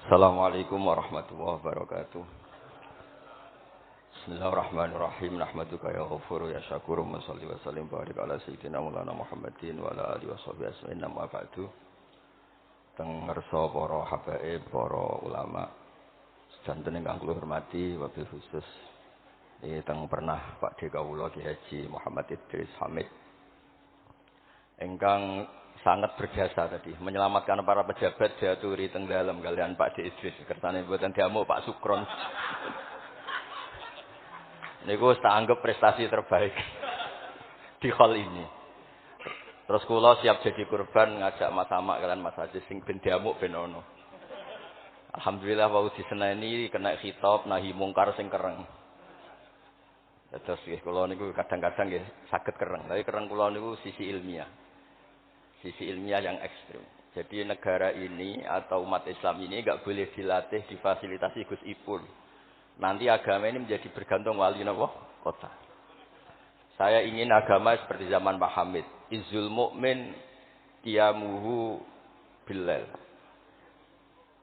Assalamualaikum warahmatullahi wabarakatuh. Bismillahirrahmanirrahim. Nahmaduka ya ghafuru ya syakuru wa sholli wa sallim barik ala sayyidina Maulana Muhammadin wa ala alihi washabihi ajmain amma ba'du. Teng ngersa para habaib, para ulama sedanten ingkang kula hormati wabil khusus teng pernah Pak D kawula Ki Haji Muhammad Idris Hamid ingkang sangat berjasa tadi menyelamatkan para pejabat diaturi teng dalem kalian Pak D Idris kersane mboten diamuk Pak Sukron. Niku tak anggap prestasi terbaik di hal ini. Terus kula siap jadi kurban ngajak Mas Amak kalian Mas Haji sing ben diamuk ben ono. Alhamdulillah wau diseneni kena khitab nahi mungkar sing kereng. Terus kula niku kadang-kadang nggih saged kereng, tapi kereng kula niku sisi ilmiah. Sisi ilmiah yang ekstrim. Jadi negara ini atau umat Islam ini enggak boleh dilatih, difasilitasi Gus Ipul. Nanti agama ini menjadi bergantung wali napa? Kota. Saya ingin agama seperti zaman Pak Hamid. Izzul mukmin qiyamuhu billail.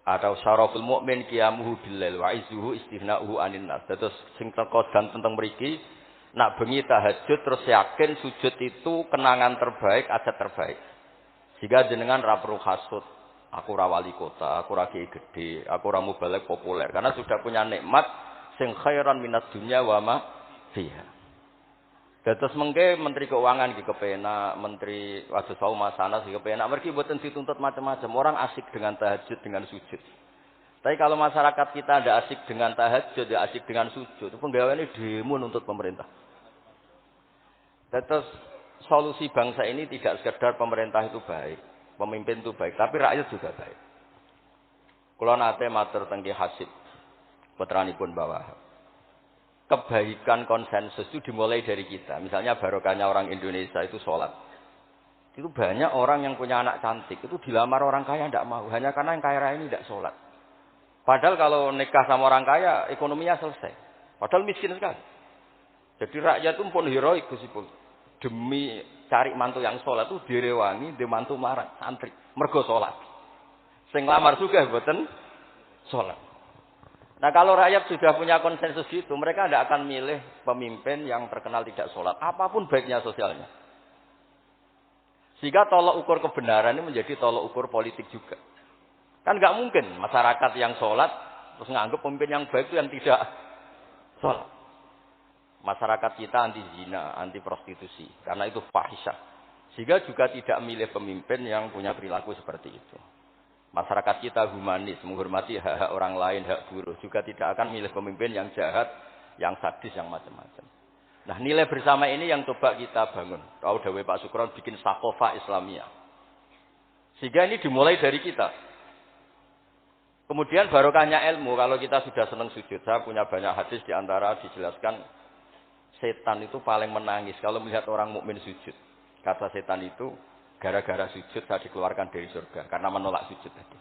Atau syaraful mukmin qiyamuhu billail wa izzuhu istighna'uhu anin nas. Terus sing teko dan tentang mriki nak bengi tahajud terus yakin sujud itu kenangan terbaik, adat terbaik. Jika jenengan ra perlu hasud, aku ra wali kota, aku ra kiai gede, aku ra mubalek populer karena sudah punya nikmat sing khairan minad dunya wa ma fiha. Dados mengke menteri keuangan iki kepenak, menteri Wadusau Masana iki kepenak, mergi mboten dituntut macam-macam. Orang asik dengan tahajud, dengan sujud. Tapi kalau masyarakat kita ndak asik dengan tahajud, ndak asik dengan sujud, penggaweane demo nuntut pemerintah. Dados solusi bangsa ini tidak sekedar pemerintah itu baik, pemimpin itu baik, tapi rakyat juga baik. Kula nate matur teng Ki Hasib, putranipun bawah. Kebaikan konsensus itu dimulai dari kita. Misalnya barokahnya orang Indonesia itu sholat. Itu banyak orang yang punya anak cantik, itu dilamar orang kaya tidak mau, hanya karena yang kaya raya ini tidak sholat. Padahal kalau nikah sama orang kaya, ekonominya selesai. Padahal miskin sekali. Jadi rakyat itu pun heroik Gus Ipul. Demi cari mantu yang sholat itu direwangi, di mantu marah, santri, mergo sholat. Sing lamar juga mboten sholat. Nah kalau rakyat sudah punya konsensus itu, mereka tidak akan milih pemimpin yang terkenal tidak sholat, apapun baiknya sosialnya. Sehingga tolok ukur kebenaran ini menjadi tolok ukur politik juga. Kan nggak mungkin masyarakat yang sholat terus nganggap pemimpin yang baik itu yang tidak sholat. Masyarakat kita anti zina, anti prostitusi, karena itu fahisyah. Sehingga juga tidak milih pemimpin yang punya perilaku seperti itu. Masyarakat kita humanis, menghormati hak-hak orang lain, hak buruh, juga tidak akan milih pemimpin yang jahat, yang sadis, yang macam-macam. Nah, nilai bersama ini yang coba kita bangun. Tahu dawuh Pak Sukron bikin sakofa Islamiyah. Sehingga ini dimulai dari kita. Kemudian barokahnya ilmu, kalau kita sudah senang sujud, saya punya banyak hadis di antara dijelaskan setan itu paling menangis kalau melihat orang mukmin sujud. Kata setan itu, gara-gara sujud saya dikeluarkan dari surga karena menolak sujud tadi.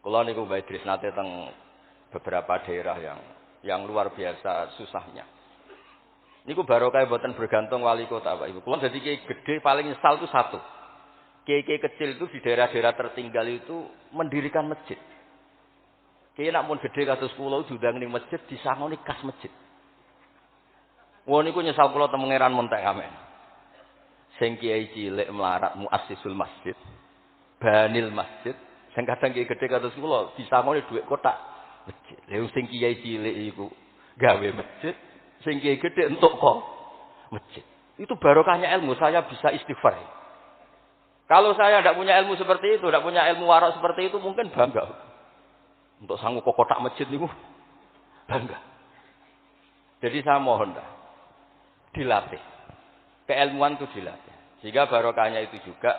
Kula niku Mbak Idris nate teng beberapa daerah yang luar biasa susahnya. Niku barokah mboten bergantung wali kota, Pak Ibu. Kula dadi kiai gede paling nyesal itu satu. Kiai-kiai kecil itu di daerah-daerah tertinggal itu mendirikan masjid. Kiai nak mun gede kados kula diundang ning masjid disangoni kas masjid. Wong niku nyesal kula teng pangeran montek amen. Sing kiai cilik melarat muassisul masjid, banil masjid, sing kadang kiai gede kados kula disangoni dhuwit kotak masjid. Lha sing kiai cilik iku gawe masjid, sing kiai gede entuk kok masjid. Itu barokahnya ilmu, saya bisa istighfar. Kalau saya tidak punya ilmu seperti itu, tidak punya ilmu warak seperti itu, mungkin bangga. Untuk sanggup kok kotak masjid niku bangga. Jadi saya mohon dah dilatih. Keilmuan itu dilatih. Sehingga barokahnya itu juga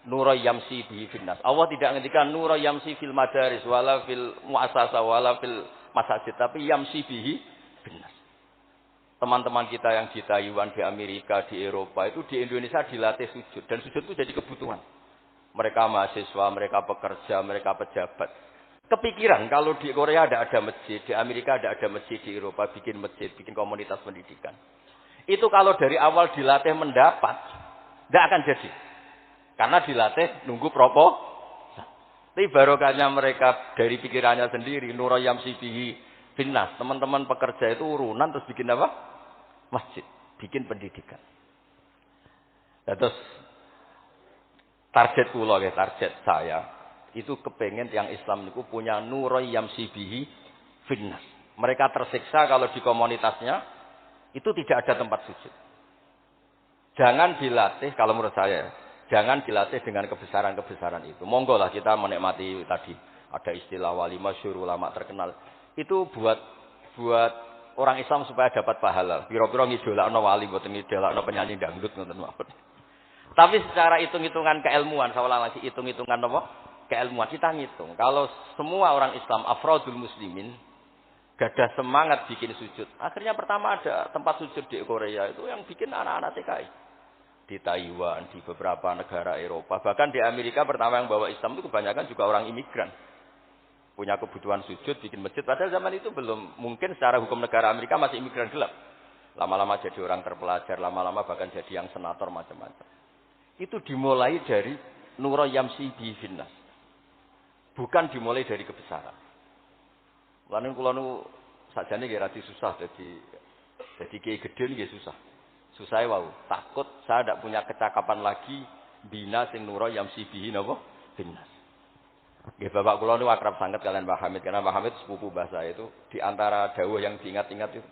nura yamsi bihi finnas. Allah tidak ngendikan nura yamsi fil madaris wala fil muassasah wala fil masajid, tapi yamsi bihi finnas. Teman-teman kita yang di Taiwan, di Amerika, di Eropa itu di Indonesia dilatih sujud dan sujud itu jadi kebutuhan. Mereka mahasiswa, mereka pekerja, mereka pejabat. Kepikiran kalau di Korea ada masjid, di Amerika ada masjid, di Eropa bikin masjid, bikin komunitas pendidikan. Itu kalau dari awal dilatih mendapat, tidak akan jadi. Karena dilatih nunggu propo. Tapi barokahnya mereka dari pikirannya sendiri, nurayam sibihi finnas. Teman-teman pekerja itu urunan terus bikin apa? Masjid, bikin pendidikan. Nah, terus target kula ya, target saya itu kepengen yang Islam itu punya nurayam sibihi finnas. Mereka tersiksa kalau di komunitasnya itu tidak ada tempat sujud. Jangan dilatih, kalau menurut saya, jangan dilatih dengan kebesaran-kebesaran itu. Monggo lah kita menikmati tadi. Ada istilah wali masyhur, ulama terkenal. Itu buat orang Islam supaya dapat pahala. Piro-piro ngidolakno wali, mboten ngidolakno penyanyi dangdut ngoten mawon. Tapi secara hitung-hitungan keilmuan, saya ulang lagi, hitung-hitungan apa? Keilmuan. Kita ngitung. Kalau semua orang Islam, afrodul muslimin, gadah semangat bikin sujud. Akhirnya pertama ada tempat sujud di Korea itu yang bikin anak-anak TKI. Di Taiwan, di beberapa negara Eropa. Bahkan di Amerika pertama yang bawa Islam itu kebanyakan juga orang imigran. Punya kebutuhan sujud, bikin masjid. Padahal zaman itu belum mungkin secara hukum negara Amerika masih imigran gelap. Lama-lama jadi orang terpelajar, lama-lama bahkan jadi yang senator macam-macam. Itu dimulai dari nurayam sibihi finnas. Bukan dimulai dari kebesaran. Lalu kalau sajane nggih radi susah jadi kiai gede nggih susah. Susah wau. Takut saya tidak punya kecakapan lagi bina sing nurayam sibihi napa finnas. Nggih bapak kula niku akrab sanget kalian Mbah Hamid karena Mbah Hamid sepupu bahasa itu di antara dawuh yang diingat-ingat itu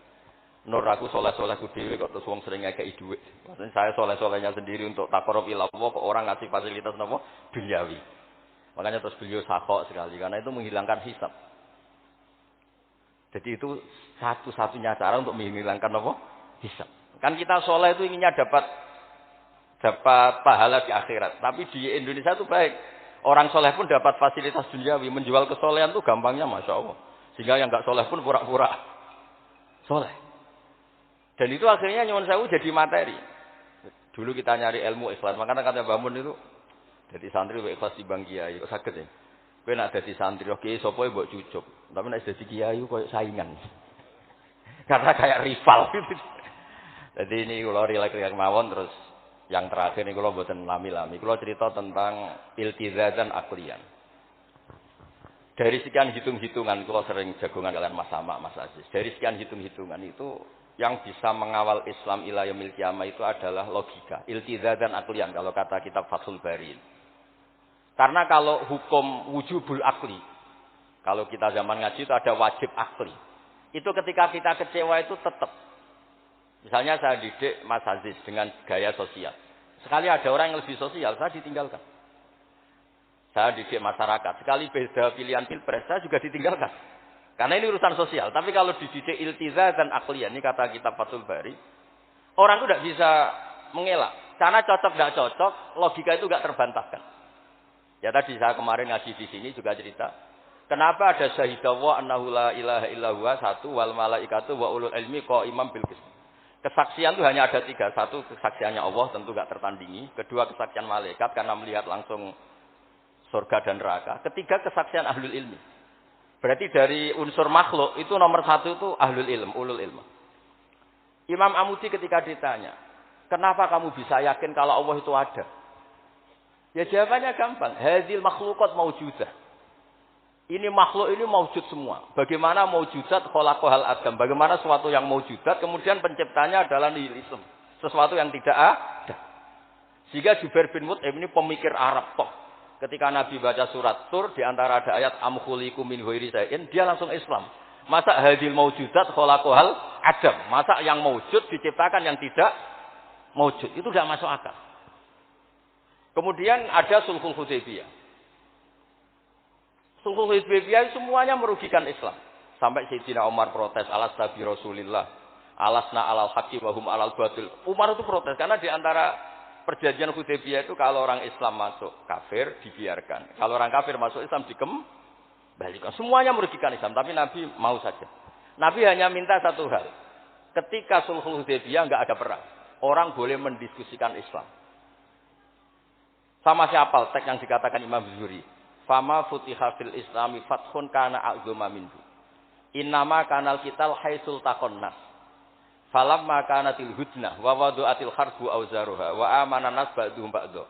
nur aku soleh-solehku dhewe kok terus wong sering ngekeki dhuwit. Maksudnya saya soleh-solehnya sendiri untuk taqarrub ila Allah kok orang ngasih fasilitas napa duniawi. Makanya terus beliau sakok sekali karena itu menghilangkan hisab. Jadi itu satu-satunya cara untuk menghilangkan apa? Hisab. Kan kita soleh itu inginnya dapat pahala di akhirat. Tapi di Indonesia itu baik. Orang soleh pun dapat fasilitas duniawi. Menjual kesolehan itu gampangnya Masya Allah. Sehingga yang nggak soleh pun pura-pura soleh. Dan itu akhirnya nyuwun sewu jadi materi. Dulu kita nyari ilmu ikhlas. Makanya kata Mbah Mun itu jadi santri ikhlas di Bang Kiai. Kok sakit ya? Kowe nek dadi santri oke sapa mbok cucuk. Tapi nek dadi kiai koyo saingan. Karena kayak rival gitu. Jadi ini kula rilek-rilek mawon terus yang terakhir ini kula mboten lami-lami. Kula cerita tentang iltizazan aklian. Dari sekian hitung-hitungan kula sering jagongan kalian Mas Sama, Mas Aziz. Dari sekian hitung-hitungan itu yang bisa mengawal Islam ila yaumil qiyamah itu adalah logika. Iltizazan aklian kalau kata kitab Fathul Bari. Karena kalau hukum wujubul akli, kalau kita zaman ngaji itu ada wajib akli. Itu ketika kita kecewa itu tetap. Misalnya saya didik Mas Aziz dengan gaya sosial. Sekali ada orang yang lebih sosial, saya ditinggalkan. Saya didik masyarakat. Sekali beda pilihan pilpres, saya juga ditinggalkan. Karena ini urusan sosial. Tapi kalau dididik iltizazan akliyah, ini kata kitab Fathul Bari, orang itu tidak bisa mengelak. Karena cocok tidak cocok, logika itu tidak terbantahkan. Ya tadi saya kemarin ngaji di sini juga cerita. Kenapa ada syahidallah annahu la ilaha illallah satu wal malaikatu wa ulul ilmi qaiman bil qist. Kesaksian itu hanya ada 3. Satu kesaksiannya Allah tentu tidak tertandingi. Kedua kesaksian malaikat karena melihat langsung surga dan neraka. Ketiga kesaksian ahlul ilmi. Berarti dari unsur makhluk itu nomor 1 itu ahlul ilm, ulul ilmu. Imam Amudi ketika ditanya, kenapa kamu bisa yakin kalau Allah itu ada? Ya jawabannya gampang. Hadzil makhluqat maujudah. Ini makhluk ini maujud semua. Bagaimana maujudat khalaqahal adam? Bagaimana sesuatu yang maujudat kemudian penciptanya adalah nihilisme. Sesuatu yang tidak ada. Sehingga Jubair bin Mut'im ini pemikir Arab toh. Ketika Nabi baca surat Tur di antara ada ayat am khuliqu min ghairi syai'in, dia langsung Islam. Masa hadzil maujudat khalaqahal adam? Masa yang maujud diciptakan yang tidak maujud? Itu tidak masuk akal. Kemudian ada Sulhul Hudaybiyah. Sulhul Hudaybiyah semuanya merugikan Islam. Sampai Sayyidina Umar protes, alasna bi Rasulillah, alasna alal haqqi wa hum alal batil. Umar itu protes karena di antara perjanjian Hudaybiyah itu kalau orang Islam masuk kafir dibiarkan. Kalau orang kafir masuk Islam dikembalikan. Semuanya merugikan Islam, tapi Nabi mau saja. Nabi hanya minta satu hal. Ketika Sulhul Hudaybiyah enggak ada perang, orang boleh mendiskusikan Islam. Sama siapa teks yang dikatakan Imam Zuhri. Fama futiha fil islami fathun kana a'zuma minhu. Innama kanal kital haitsul taqonnas. Falamma kanatil hudnah wa wadu'atil harbu auzaruha wa amana nas ba'duhum ba'du.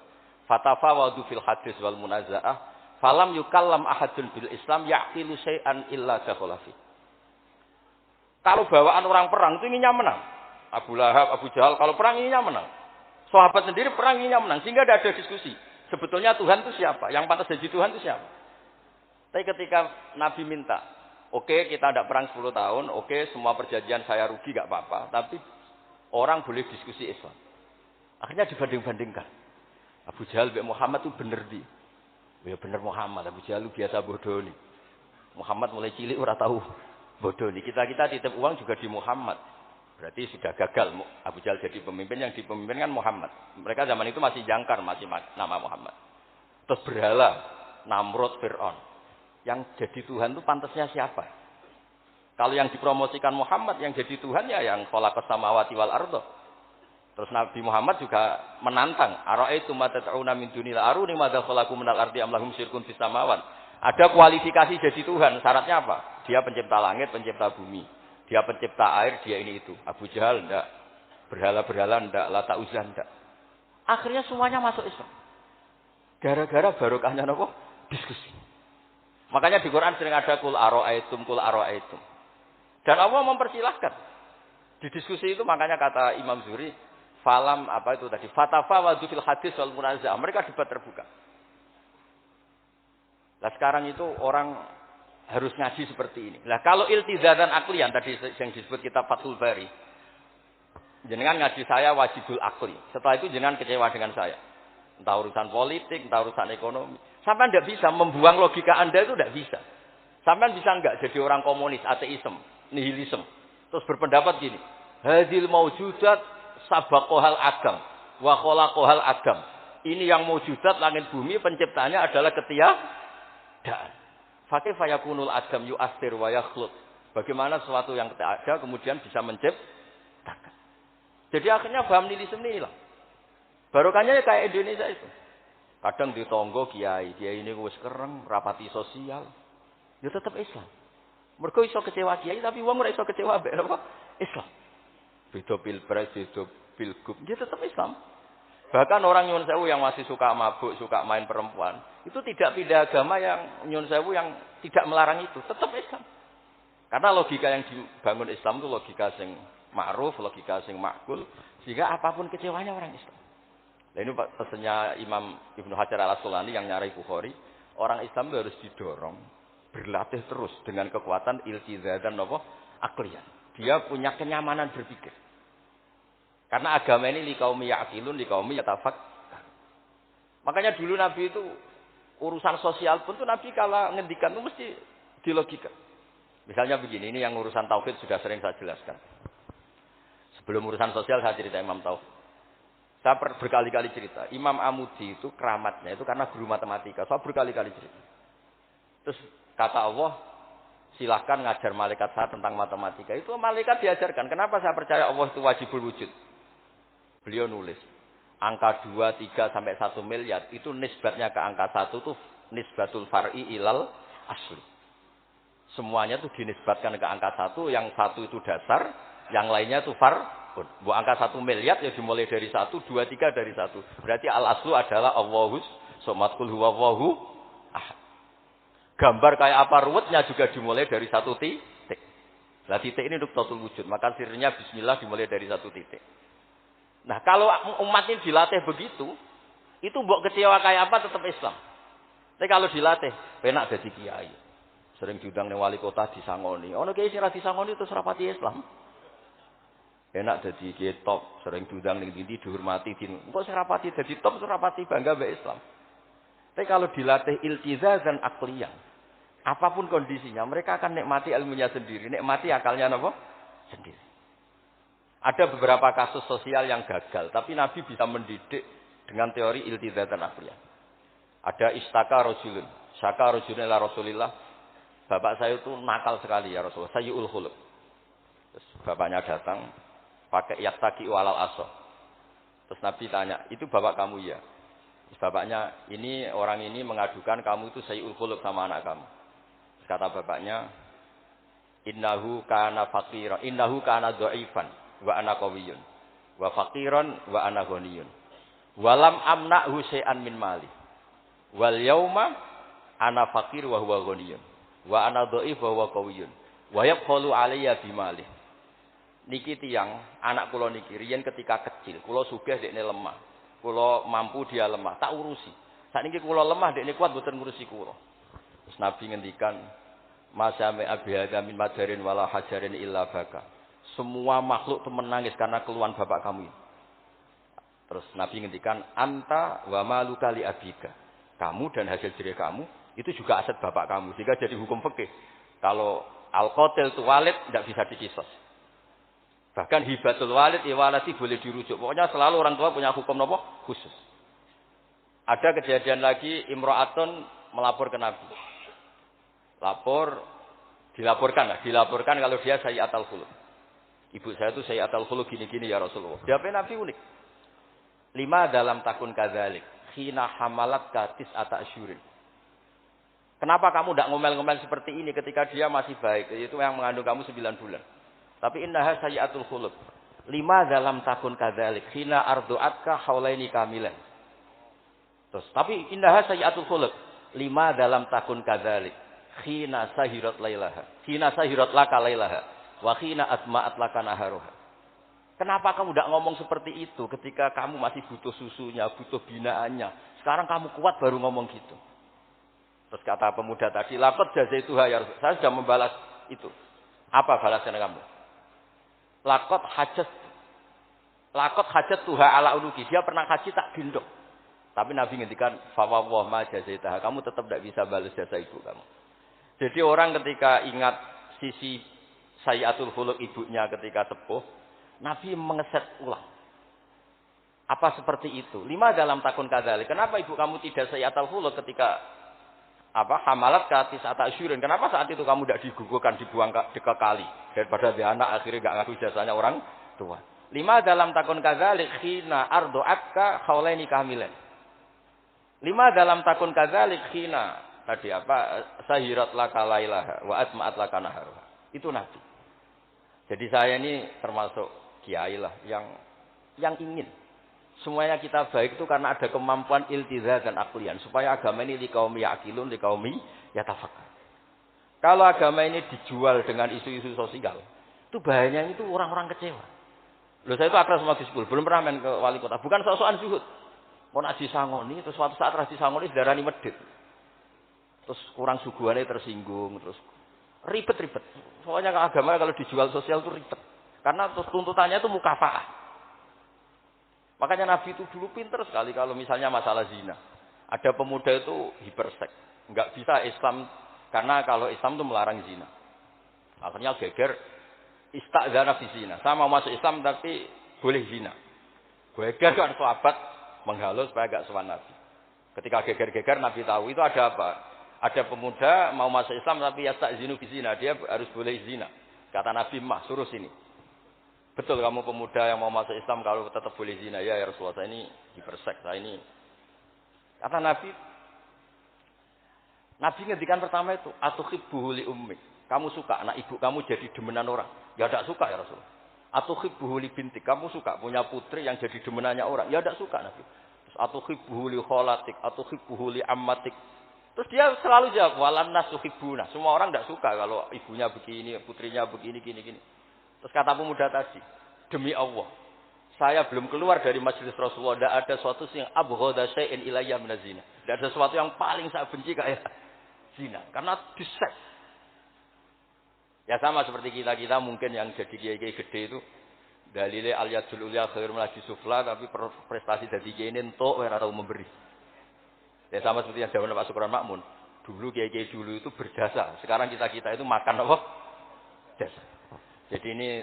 Fatafawadu fil hadis wal munazaah Falam yukallam ahadun bil Islam yaqilu syai'an illa dakhala fi. Kalau bawaan orang perang itu inginnya menang. Abu Lahab, Abu Jahal kalau perang inginnya menang. Sahabat sendiri perang inginnya menang sehingga tidak ada diskusi. Sebetulnya Tuhan itu siapa? Yang pantas jadi Tuhan itu siapa? Tapi ketika Nabi minta, oke, kita tidak perang 10 tahun, oke, semua perjanjian saya rugi gak apa-apa, tapi orang boleh diskusi Islam. Akhirnya dibanding-bandingkan. Abu Jahal bin Muhammad itu bener di. Ya bener Muhammad, Abu Jahal biasa bodoh nih. Muhammad mulai cilik ora tahu bodoh nih. Kita titip uang juga di Muhammad. Berarti sudah gagal Abu Jahal jadi pemimpin, yang dipemimpinkan Muhammad. Mereka zaman itu masih jangkar, masih nama Muhammad. Terus berhala Namrud, Fir'aun. Yang jadi Tuhan itu pantasnya siapa? Kalau yang dipromosikan Muhammad, yang jadi Tuhan ya yang khalaqas samawati wal ardh. Terus Nabi Muhammad juga menantang, ara'aitum ma tad'una min dunil aruni madza khalaqu minal ardi am lahum syirkun fis samawat. Ada kualifikasi jadi Tuhan, syaratnya apa? Dia pencipta langit, pencipta bumi. Dia pencipta air, dia ini itu. Abu Jahal enggak, berhala-berhala enggak, Lata Uzza enggak. Akhirnya semuanya masuk Islam. Gara-gara barokahnya apa? Diskusi. Makanya di Quran sering ada kul ara'aitum, kul ara'aitum. Dan Allah mempersilahkan. Di diskusi itu makanya kata Imam Zuhri, falam apa itu tadi? Fatafawadu fil hadis wal munazah. Mereka debat terbuka. Nah sekarang itu orang harus ngaji seperti ini. Nah kalau iltizatan aklian tadi yang disebut kitab Fathul Bari, jenengan ngaji saya wajibul akli. Setelah itu jenengan kecewa dengan saya. Entah urusan politik, entah urusan ekonomi. Sampai tidak bisa membuang logika Anda itu tidak bisa. Sampai bisa enggak jadi orang komunis, ateisme, nihilisme. Terus berpendapat gini, hadil maujudat sabaqohal adam, wa khalaqohal adam. Ini yang maujudat langit bumi penciptanya adalah ketiadaan. Fakaifa yakunul adam yu'athir wa yakhluq. Bagaimana sesuatu yang tidak ada kemudian bisa menciptakan. Jadi akhirnya paham nihilisme inilah. Barokahnya ya kayak Indonesia itu. Kadang di tonggo kiai ini wis kereng, rapati sosial. Ya tetap Islam. Mergo iso kecewa kiai tapi wong ora iso kecewa mbek apa? Islam. Beda pilpres, beda pilgub, dia tetap Islam. Bahkan orang nyun sewu yang masih suka mabuk, suka main perempuan, itu tidak pindah agama yang nyun sewu yang tidak melarang itu, tetap Islam. Karena logika yang dibangun Islam itu logika sing ma'ruf, logika sing makul, sehingga apapun kecewanya orang Islam. Nah ini pesannya Imam Ibnu Hajar al-Asqalani yang nyarai Bukhari, orang Islam itu harus didorong, berlatih terus dengan kekuatan iltizatan akliyah. Dia punya kenyamanan berpikir. Karena agama ini liqaumi ya'qilun, liqaumi yatafakkar. Makanya dulu Nabi itu urusan sosial pun tuh Nabi kalau ngendikan itu mesti dilogika. Misalnya begini, ini yang urusan tauhid sudah sering saya jelaskan. Sebelum urusan sosial saya cerita Imam Tauhid. Saya berkali-kali cerita, Imam Amudi itu keramatnya itu karena guru matematika. Saya berkali-kali cerita. Terus kata Allah, silahkan ngajar malaikat saya tentang matematika. Itu malaikat diajarkan. Kenapa saya percaya Allah itu wajibul wujud? Beliau nulis, angka 2, 3, sampai 1 miliar, itu nisbatnya ke angka 1 itu nisbatul far'i ilal asli. Semuanya itu dinisbatkan ke angka 1, yang 1 itu dasar, yang lainnya itu far. Bu angka 1 miliar ya dimulai dari 1, 2, 3 dari 1. Berarti al-aslu adalah Allahus somad qul huwallahu ahad. Gambar kayak apa ruwetnya juga dimulai dari 1 titik. Nah titik ini nuqtatul wujud. Maka sirnya bismillah dimulai dari 1 titik. Nah kalau umat ini dilatih begitu, itu mbok kecewa kayak apa tetap Islam. Tapi kalau dilatih, penak jadi kiai. Sering diundang ning wali kota disangoni. Ono kiai sing ra disangoni terus rapati Islam. Enak jadi kiai top, sering diundang ning ndi dihormati din. Engko sing rapati dadi top terus rapati bangga mbek Islam. Tapi kalau dilatih iltizazan aqliyah, apapun kondisinya, mereka akan nikmati ilmunya sendiri, nikmati akalnya apa? Sendiri. Ada beberapa kasus sosial yang gagal, tapi Nabi bisa mendidik dengan teori iltizatan akliyah. Ada istaka rajulun, syaka rajulun ila Rasulillah. Bapak saya itu nakal sekali ya Rasulullah, sayyul khuluq. Terus bapaknya datang pakai yattaqi walal aso. Terus Nabi tanya, "Itu bapak kamu ya?" Terus bapaknya, "Ini orang ini mengadukan kamu itu sayyul khuluq sama anak kamu." Terus kata bapaknya, "Innahu kana faqiran, innahu kana dhaifan. Wa ana qawiyun wa faqiran wa ana ghaniyun walam amna'hu syai'an min mali wal yauma ana fakir wa huwa ghaniyun wa ana dhaif wa huwa qawiyyun wa yaqulu alayya bimali. Niki tiyang anak kula niki riyen ketika kecil kula sugih dekne lemah. Kula mampu dia lemah, tak urusi. Sakniki kula lemah dekne kuat mboten ngurusi kula. Terus Nabi ngendikan masame abiyaka min madarin wala hajarin illa baka. Semua makhluk itu menangis karena keluhan bapak kamu ini. Terus Nabi ngendikan anta wa maluka li abika. Kamu dan hasil jerih kamu itu juga aset bapak kamu. Sehingga jadi hukum fikih. Kalau al-qatil tu walid tidak bisa dikisos. Bahkan hibatul walid iwalati boleh dirujuk. Pokoknya selalu orang tua punya hukum nopo khusus. Ada kejadian lagi imra'atun melapor ke Nabi. Dilaporkan kalau dia sayyi'atul khuluq. Ibu saya itu sayyi'atul khuluq gini-gini ya Rasulullah. Jawabnya Nabi unik. 5 dalam takun kadzalik. Khina hamalat katis ata asyurin. Kenapa kamu tidak ngomel-ngomel seperti ini ketika dia masih baik? Itu yang mengandung kamu 9 bulan. Tapi innaha sayyi'atul khuluq. 5 dalam takun kadzalik. Khina ardu'atka haulaini kamilan. Terus, tapi innaha sayyi'atul khuluq. 5 dalam takun kadzalik. Khina sahirat lailaha. Khina sahirat laka lailaha. Wa khina atma'at laka naharuha. Kenapa kamu tidak ngomong seperti itu ketika kamu masih butuh susunya, butuh binaannya. Sekarang kamu kuat baru ngomong gitu. Terus kata pemuda tadi, laqad jazaituha ya Rasul. Saya sudah membalas itu. Apa balasan kamu? Laqad hajat tuha ala unuki. Dia pernah haji tak gendong. Tapi Nabi ngendikan, fa wallah ma jazaitaha. Kamu tetap tidak bisa balas jasa ibu kamu. Jadi orang ketika ingat sisi sayyi'atul khuluq ibunya ketika sepuh, Nabi mengeset ulang. Apa seperti itu? 5 dalam takun kadzalik. Kenapa ibu kamu tidak sayyi'atul khuluq ketika hamalat katis ata asyurin? Kenapa saat itu kamu tidak digugurkan, dibuang ke kali daripada dia anak akhirnya enggak ngaku jasanya orang tua? 5 dalam takun kadzalik khina ardu'atka haulaini kamilan. 5 dalam takun kadzalik khina tadi sahirat laka lailaha wa atma'at laka naharuha. Itu Nabi. Jadi saya ini termasuk kiai lah yang ingin semuanya kita baik itu karena ada kemampuan iltiza dan aklian supaya agama ini liqaumi yaqilun liqaumi yatafakkar. Kalau agama ini dijual dengan isu-isu sosial, itu bahayanya itu orang-orang kecewa. Loh saya itu akrab sama Gus Pul, belum pernah main ke wali kota, bukan soal zuhud. Mau nak disangoni, terus suatu saat ras disangoni darani medhit. Terus kurang suguhane tersinggung, terus ribet-ribet. Soalnya agama kalau dijual sosial itu ribet. Karena tuntutannya itu mukafaah. Makanya Nabi itu dulu pinter sekali kalau misalnya masalah zina. Ada pemuda itu hiperseks. Enggak bisa Islam, karena kalau Islam itu melarang zina. Akhirnya geger, ista'zana fi zina. Saya mau masuk Islam tapi boleh zina. Geger kan sahabat menghalau supaya enggak sowan Nabi. Ketika geger-geger Nabi tahu itu ada apa? Ada pemuda mau masuk Islam tapi yasta'zinu fi zina. Dia harus boleh zina. Kata Nabi, suruh sini. Betul kamu pemuda yang mau masuk Islam kalau tetap boleh zina. Ya Rasulullah, saya ini hiperseks, saya ini. Kata Nabi ngendikan pertama itu, atuhibbuhu li ummik. Kamu suka anak ibu kamu jadi demenan orang? Ya tidak suka ya Rasulullah. Atuhibbuhu li bintik. Kamu suka punya putri yang jadi demenannya orang? Ya tidak suka Nabi. Terus atuhibbuhu li kholatik, atuhibbuhu li ammatik. Terus dia selalu jawab, walan nasuhibbuna. Semua orang tidak suka kalau ibunya begini, putrinya begini, gini. Terus kata pemuda tadi, demi Allah, saya belum keluar dari majelis Rasulullah, tidak ada sesuatu yang abghadha syai'in ilayya minaz zina. Tidak ada sesuatu yang paling saya benci kayak zina, karena disek. Ya sama seperti kita mungkin yang jadi kiai-kiai gede itu, dalile al-yadul ulya khairul minal sufla, tapi prestasi dari kiai ini entuk ora tahu memberi. Ya sama seperti yang zaman Pak Sukron Makmun. Dulu kiai-kiai dulu itu berjasa. Sekarang kita itu makan apa? Jasa. Jadi ini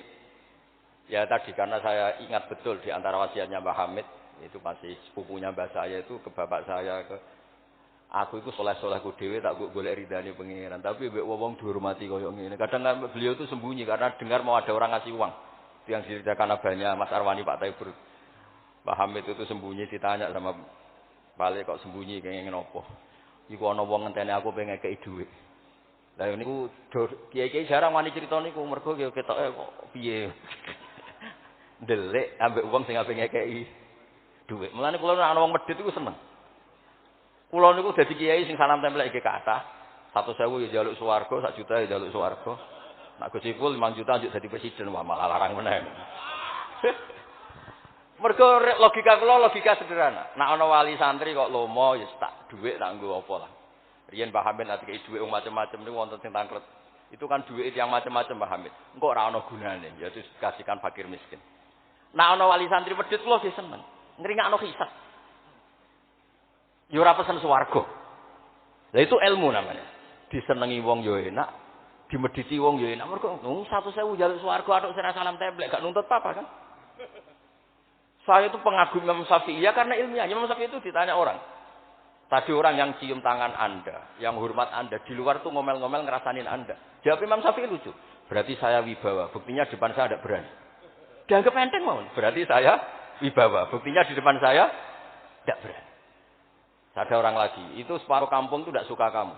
ya tadi karena saya ingat betul di antara wasiatnya Mbah Hamid itu masih sepupunya mbah saya itu ke bapak saya ke aku itu soleh-solehku dhewe tak golek ridane pengiran. Tapi mbek wong dihormati koyo ngene. Kadang beliau itu sembunyi karena dengar mau ada orang ngasih uang. Itu yang diceritakan abahnya Mas Arwani Pak Taibur. Mbah Hamid itu sembunyi ditanya sama balik kok sembunyi kenging nopo. Iku ana wong ngenteni aku pengen ngekeki dhuwit. Lah niku kiai-kiai jarang wani crita niku mergo ketoke kok piye. Ndelik ambek wong sing ape ngekeki dhuwit. Mulane kula nek ana wong medhit iku seneng. Kula niku dadi kiai sing salam tempel iki kathah. 100.000 ya njaluk swarga, 1 juta ya njaluk swarga. Nek Gus Ipul 5 juta njuk dadi presiden, wah malah larang meneh. Mergo logika kula logika sederhana. Nek ana wali santri kok lomo ya tak dhuwit tak nggo apa lah. Riyen Mbah Hamid ati kei dhuwit macam-macam niku wonten sing tangklet. Itu kan dhuwit yang macam-macam Mbah Hamid. Engko ora ana gunane, ya dikasihkan fakir miskin. Nek ana wali santri medhit kula ge seneng. Ngringakno hisab. Ya ora pesen swarga. Lah itu ilmu namanya. Disenengi wong ya enak, dimedhiti wong ya enak. Mergo 100.000 njaluk swarga atuk sira salam templek gak nuntut apa kan? Saya itu pengagum Imam Syafi'i ya karena ilmiah. Imam Syafi'i itu ditanya orang. Tadi orang yang cium tangan Anda, yang hormat Anda, di luar tuh ngomel-ngomel ngerasanin Anda. Jawab Imam Syafi'i lucu. Berarti saya wibawa, buktinya di depan saya ada berani. Dianggap enteng mau. Berarti saya wibawa, buktinya di depan saya tidak berani. Ada orang lagi, itu separuh kampung itu tidak suka kamu.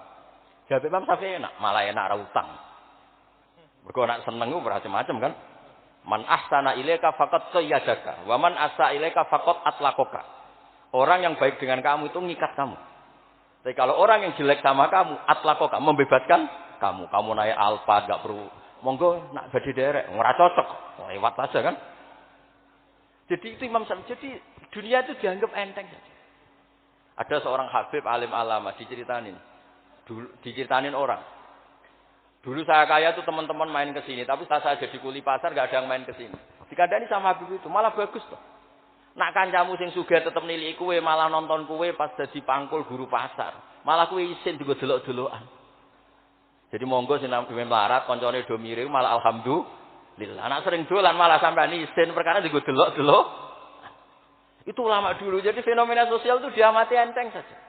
Jawab Imam Syafi'i enak, malah enak rautang. Mergo nak seneng itu macam-macam kan. Man ahsana ilaika faqad qayyadaka wa man asa ilaika faqad atlaqaka. Orang yang baik dengan kamu itu ngikat kamu. Tapi kalau orang yang jelek sama kamu, atlaqaka, membebaskan kamu. Kamu naik Alphard enggak perlu monggo nak badhe derek, ora cocok. Lewat aja kan. Jadi itu Imam Syafi'i. Jadi dunia itu dianggap enteng saja. Ada seorang habib alim alama diceritain orang. Dulu saya kaya tuh teman-teman main ke sini, tapi setelah saya jadi kuli pasar gak ada yang main ke sini. Dikandani sama Habib itu, malah bagus tuh. Nak kancamu sing sugih tetep niliki kowe, malah nonton kowe pas dadi pangkul guru pasar. Malah kowe isin juga delok-delokan. Jadi monggo sing nang melarat kancane do mirip malah alhamdulillah. Anak sering dolan malah sampean isin perkara juga delok-delok. Itu ulama dulu. Jadi fenomena sosial itu diamati enteng saja.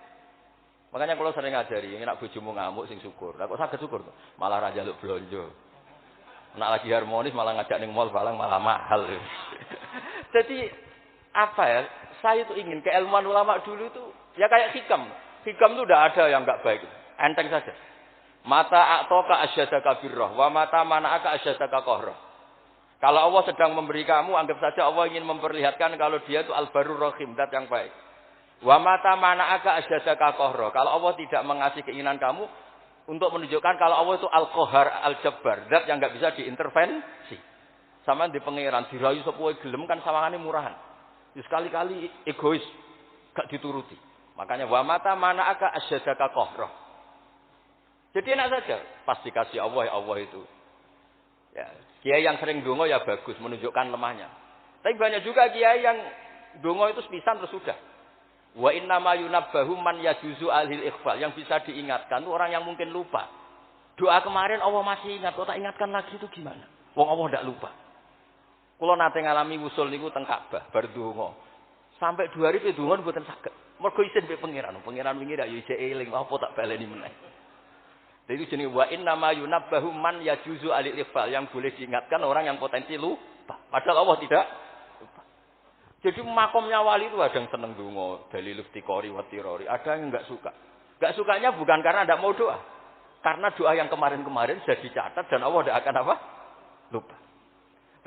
Makanya kalau sering ngajari, nak bojomu ngamuk sing syukur. Lah kok saged syukur tuh? Malah ra njaluk blonjo. Nak lagi harmonis malah ngajak ning mall balang malah mahal. Jadi apa ya? Saya itu ingin keilmuan ulama dulu itu ya kayak hikam. Hikam itu udah ada yang enggak baik. Enteng saja. Mata a'taka asyadaka birrah wa mata mana'aka asyadaka qahrah. Kalau Allah sedang memberi kamu, anggap saja Allah ingin memperlihatkan kalau dia itu al-barur rahim, zat yang baik. Wa mata mana'aka asyadaka qahra. Kalau Allah tidak mengasih keinginan kamu untuk menunjukkan kalau Allah itu al-qahar, al-jabbar, zat yang enggak bisa diintervensi. Sama di pangeran dirayu sapa gelem kan sawangane murahan. Ya sekali-kali egois, gak dituruti. Makanya wa mata mana'aka asyadaka qahra. Jadi enak saja, pasti kasih Allah ya Allah itu. Ya, kiai yang sering donga ya bagus menunjukkan lemahnya. Tapi banyak juga kiai yang donga itu sepisan terus sudah. Wa inna ma yunabbahu man yajuzu alil ikhfal. Yang bisa diingatkan itu orang yang mungkin lupa. Doa kemarin Allah masih ingat, kok tak ingatkan lagi itu gimana? Wong Allah ndak lupa. Kula nate ngalami wusul niku teng Ka'bah bar donga. Sampai 2 hari donga mboten saged. Mergo isin mbek pangeran. Pangeran wingi ndak yo isih eling, apa tak baleni meneh. Jadi itu jenenge wa inna ma yunabbahu man yajuzu alil ikhfal. Yang boleh diingatkan orang yang potensi lupa. Padahal Allah tidak. Jadi makomnya wali itu ada yang seneng donga, dalil iftiqori wa tirori, ada yang enggak suka. Enggak sukanya bukan karena enggak mau doa. Karena doa yang kemarin-kemarin sudah dicatat dan Allah tidak akan apa? Lupa.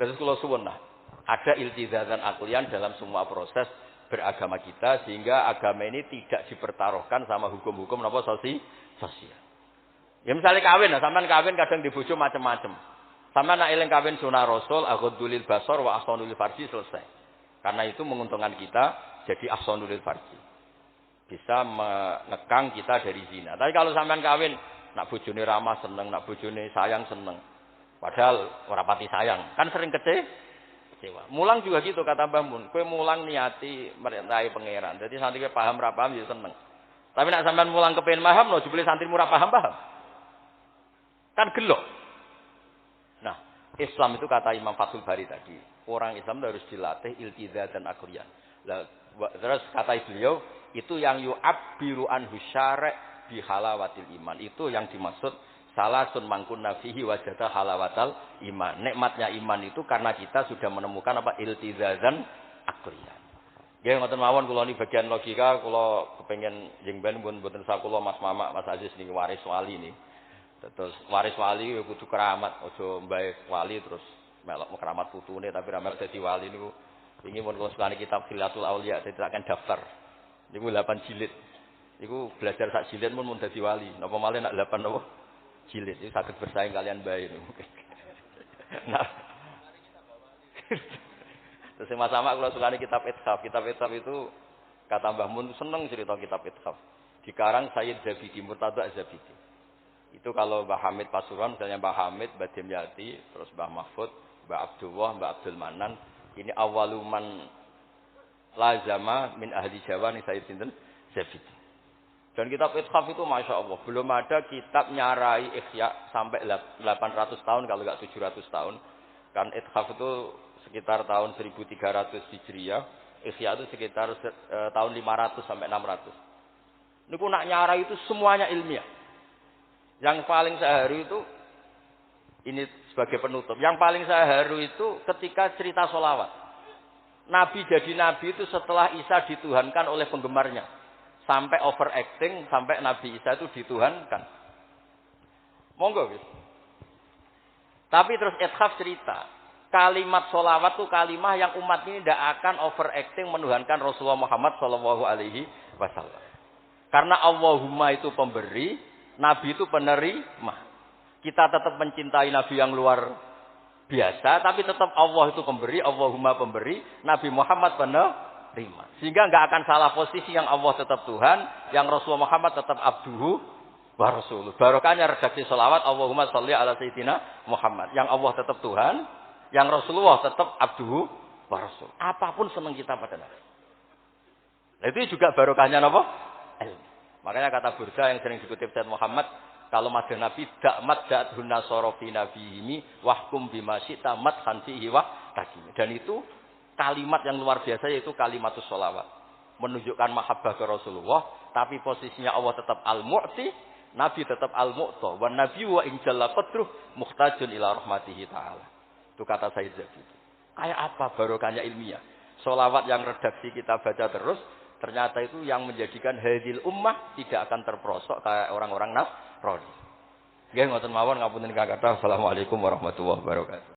Terus kalau suwun ada iltizazan aklian dalam semua proses beragama kita sehingga agama ini tidak dipertaruhkan sama hukum-hukum apa sosial. Ya misalnya kawin, sampean kawin kadang dibojo macam-macam. Sampean nak eling kawin sunah Rasul, aghdulil basar wa ahsanul farji selesai. Karena itu menguntungkan kita jadi ahsanul farji. Bisa mengekang kita dari zina. Tapi kalau sampean kawin, nak bojone ramah seneng, nak bojone sayang seneng. Padahal ora pati sayang, kan sering kecewa. Mulang juga gitu kata Mbah Mun. Kowe mulang niati merintahi pangeran. Jadi santri paham ra paham ya seneng. Tapi nak sampean mulang kepen paham lho, jebule santri murah paham-paham. Kan gelo. Nah, Islam itu kata Imam Fathul Bari tadi, orang Islam harus dilatih iltizaz dan aqliyan. Terus kata beliau, itu yang yu'abbiru anhu syara' bi halawatil iman. Itu yang dimaksud salasun mangkunna fihi wajada halawatal iman. Nikmatnya iman itu karena kita sudah menemukan apa iltizazan aqliyan. Nggih ngoten mawon kula ni bagian logika kula kepengin jengben mboten sak kula Mas Mamak Mas Aziz niki waris wali nih. Terus waris wali kudu keramat, aja mbae wali terus melok keramat putune tapi ra melok dadi wali niku. Wingi mun kula sekali kitab Khilatul Auliya diterakkan daftar. Niku 8 jilid. Iku belajar sak jilid mun dadi wali. Napa malih nak 8 napa? Jilid. Iku saged bersaing kalian bae. Nah. Terus sama-sama kula sukani kitab Ithaf. Kitab Ithaf itu kata Mbah Mun seneng cerita kitab Ithaf. Dikarang Sayyid Zabidi, Murtada Zabidi. Itu kalau Mbah Hamid Pasuruan, misalnya Mbah Hamid, Mbah Dimyati, terus Mbah Mahfud, Mbah Abdullah, Mbah Abdul Manan, ini awaluman lazama min ahli Jawa nih Sayyid Sinten Zabidi. Dan kitab Ithaf itu Masya Allah, belum ada kitab nyarai Ihya sampai 800 tahun, kalau nggak 700 tahun. Kan Ithaf itu sekitar tahun 1300 Hijriah, Ihya itu sekitar tahun 500 sampai 600. Ini pun nak nyarai itu semuanya ilmiah. Yang paling saya haru itu, ini sebagai penutup, yang paling saya haru itu ketika cerita sholawat. Nabi jadi nabi itu setelah Isa dituhankan oleh penggemarnya. Sampai overacting, sampai Nabi Isa itu dituhankan. Monggo guys. Tapi terus Ithaf cerita, kalimat sholawat itu kalimah yang umat ini tidak akan overacting menuhankan Rasulullah Muhammad Shallallahu Alaihi Wasallam. Karena Allahumma itu pemberi, Nabi itu penerima. Kita tetap mencintai Nabi yang luar biasa, tapi tetap Allah itu pemberi, Allahumma pemberi, Nabi Muhammad penerima. Sehingga nggak akan salah posisi, yang Allah tetap Tuhan, yang Rasulullah Muhammad tetap abduhu wa rasuluh. Barokahnya redaksi sholawat Allahumma sholli ala sayyidina Muhammad. Yang Allah tetap Tuhan, yang Rasulullah tetap abduhu wa rasul. Apapun senang kita pada Nabi. Nah, itu juga barokahnya apa? Ilmu. Makanya kata Burda yang sering dikutip Sayyid Muhammad, kalau madha Nabi dakmat da'athun nasara fi nabiyini wahkum bima syi'ta madhan fihi wa takimi. Dan itu kalimat yang luar biasa, yaitu kalimatus sholawat. Menunjukkan mahabbah ke Rasulullah, tapi posisinya Allah tetap al-mu'ti, Nabi tetap al-mu'ta. Wa nabi wa injalla qadruh muhtajun ila rahmatihi ta'ala. Itu kata Sayyid Zabidi. Kayak apa barokahnya ilmiah? Sholawat yang redaksi kita baca terus, ternyata itu yang menjadikan hadil ummah tidak akan terperosok kayak orang-orang Nasrani. Nggih ngoten mawon, ngapunten kakak. Assalamualaikum warahmatullahi wabarakatuh.